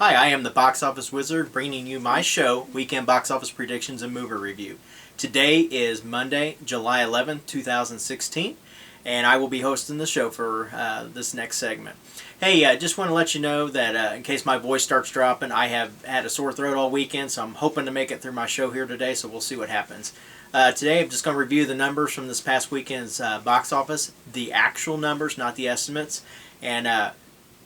Hi, I am the Box Office Wizard, bringing you my show, Weekend Box Office Predictions and Movie Review. Today is Monday, July 11th, 2016, and I will be hosting the show for this next segment. Hey, just want to let you know that in case my voice starts dropping, I have had a sore throat all weekend, so I'm hoping to make it through my show here today, so we'll see what happens. Today I'm just going to review the numbers from this past weekend's box office, the actual numbers, not the estimates, and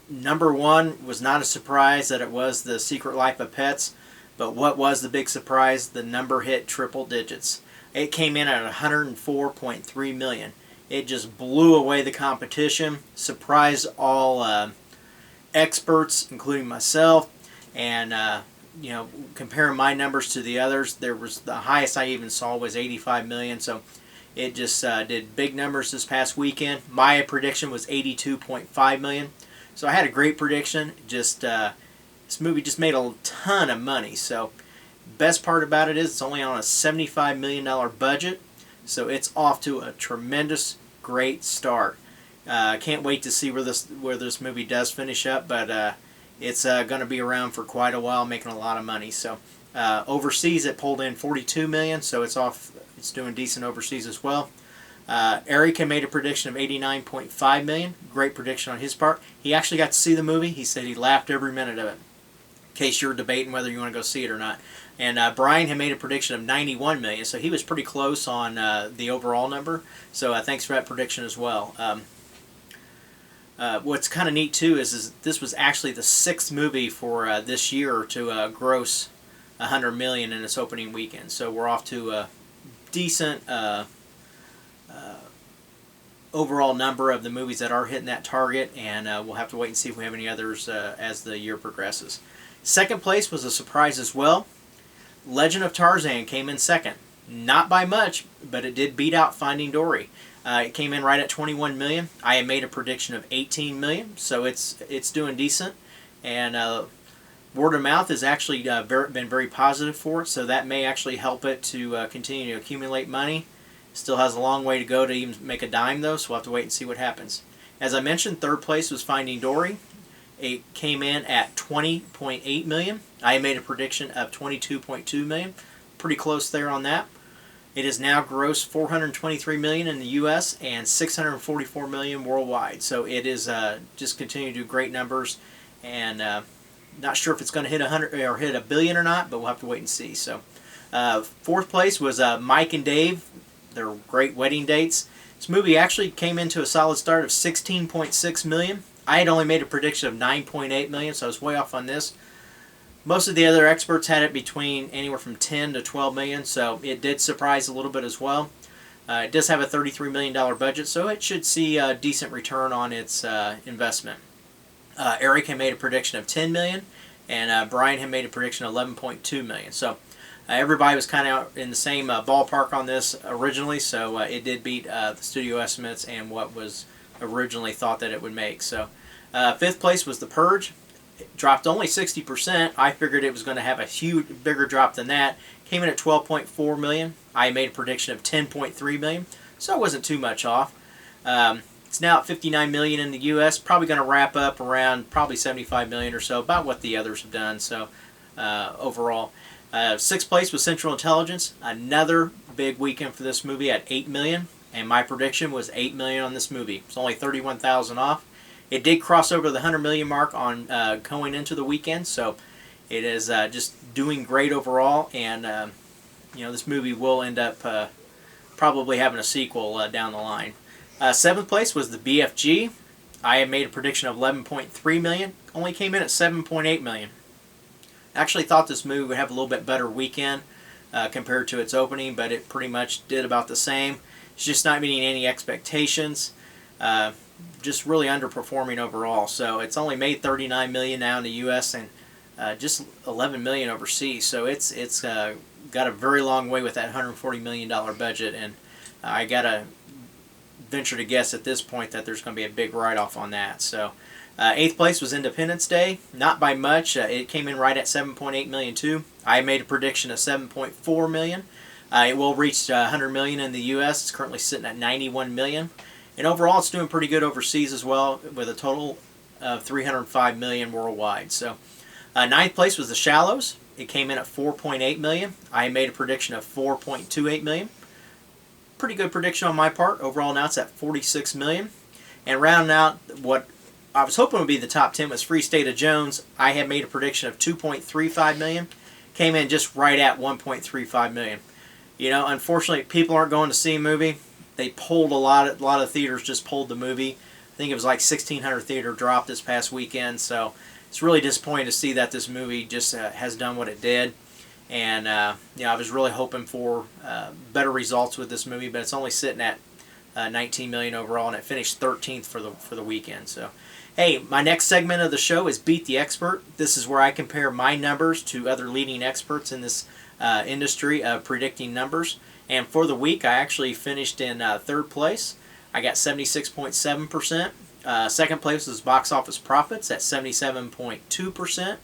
number one was not a surprise that it was The Secret Life of Pets, but what was the big surprise? The number hit triple digits. It came in at 104.3 million. It just blew away the competition, surprised all experts, including myself, and comparing my numbers to the others, there was the highest I even saw was 85 million. So it just did big numbers this past weekend. My prediction was 82.5 million. So I had a great prediction. Just this movie just made a ton of money. So best part about it is it's only on a $75 million budget. So it's off to a tremendous, great start. Can't wait to see where this movie does finish up. But it's going to be around for quite a while, making a lot of money. So overseas it pulled in 42 million. So it's off. It's doing decent overseas as well. Eric made a prediction of 89.5 million. Great prediction on his part. He actually got to see the movie. He said he laughed every minute of it. In case you're debating whether you want to go see it or not. And Brian had made a prediction of 91 million, so he was pretty close on the overall number. So thanks for that prediction as well. What's kind of neat too is this was actually the sixth movie for this year to gross 100 million in its opening weekend. So we're off to a decent overall number of the movies that are hitting that target, and we'll have to wait and see if we have any others as the year progresses. Second place was a surprise as well. Legend of Tarzan came in second. Not by much, but it did beat out Finding Dory. It came in right at 21 million. I had made a prediction of 18 million, so it's doing decent. And word of mouth has actually been very positive for it, so that may actually help it to continue to accumulate money. Still has a long way to go to even make a dime though, so we'll have to wait and see what happens. As I mentioned, third place was Finding Dory. It came in at 20.8 million. I made a prediction of 22.2 million. Pretty close there on that. It has now grossed 423 million in the U.S. and 644 million worldwide. So it is just continuing to do great numbers, and not sure if it's going to hit 100 or hit a billion or not, but we'll have to wait and see. So fourth place was Mike and Dave. They're great wedding dates. This movie actually came into a solid start of 16.6 million. I had only made a prediction of 9.8 million, so I was way off on this. Most of the other experts had it between anywhere from 10 to 12 million, so it did surprise a little bit as well. It does have a $33 million budget, so it should see a decent return on its investment. Eric had made a prediction of 10 million, and Brian had made a prediction of 11.2 million. So everybody was kind of in the same ballpark on this originally, so it did beat the studio estimates and what was originally thought that it would make. So fifth place was The Purge. It dropped only 60%. I figured it was going to have a huge, bigger drop than that. Came in at 12.4 million. I made a prediction of 10.3 million, so it wasn't too much off. It's now at 59 million in the U.S. Probably going to wrap up around probably 75 million or so, about what the others have done. So overall. Sixth place was Central Intelligence. Another big weekend for this movie at 8 million, and my prediction was 8 million on this movie. It's only 31,000 off. It did cross over the 100 million mark on going into the weekend, so it is just doing great overall. And this movie will end up probably having a sequel down the line. Seventh place was the BFG. I had made a prediction of 11.3 million. Only came in at 7.8 million. Actually thought this movie would have a little bit better weekend compared to its opening, but it pretty much did about the same. It's just not meeting any expectations. Just really underperforming overall. So it's only made 39 million now in the U.S. and just 11 million overseas. So it's got a very long way with that $140 million budget, and I gotta venture to guess at this point that there's going to be a big write-off on that. So. Eighth place was Independence Day. Not by much. It came in right at 7.8 million too. I made a prediction of 7.4 million. It will reach 100 million in the U.S. It's currently sitting at 91 million. And overall, it's doing pretty good overseas as well, with a total of 305 million worldwide. So Ninth place was The Shallows. It came in at $4.8 million. I made a prediction of $4.28 million. Pretty good prediction on my part. Overall now it's at $46 million. And rounding out what I was hoping would be the top 10 was Free State of Jones. I had made a prediction of $2.35 million. Came in just right at $1.35 million. You know, unfortunately, people aren't going to see a movie. They pulled a lot of theaters just pulled the movie. I think it was like 1,600 theater drop this past weekend. So it's really disappointing to see that this movie just has done what it did. And you know, I was really hoping for better results with this movie, but it's only sitting at 19 million overall, and it finished 13th for the weekend. So, hey, my next segment of the show is Beat the Expert. This is where I compare my numbers to other leading experts in this industry of predicting numbers. And for the week, I actually finished in third place. I got 76.7%. Second place was Box Office Profits at 77.2%.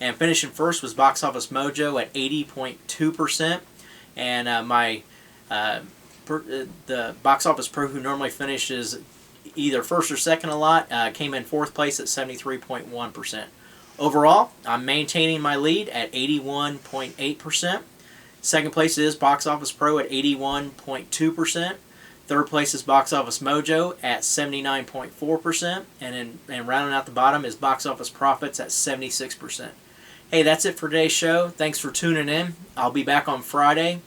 And finishing first was Box Office Mojo at 80.2%. And the Box Office Pro, who normally finishes either first or second a lot, came in fourth place at 73.1%. Overall, I'm maintaining my lead at 81.8%. Second place is Box Office Pro at 81.2%. Third place is Box Office Mojo at 79.4%. And rounding out the bottom is Box Office Profits at 76%. Hey, that's it for today's show. Thanks for tuning in. I'll be back on Friday.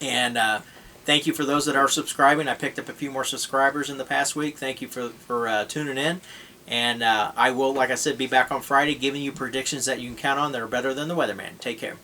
And thank you for those that are subscribing. I picked up a few more subscribers in the past week. Thank you for tuning in. And I will, like I said, be back on Friday giving you predictions that you can count on that are better than the weatherman. Take care.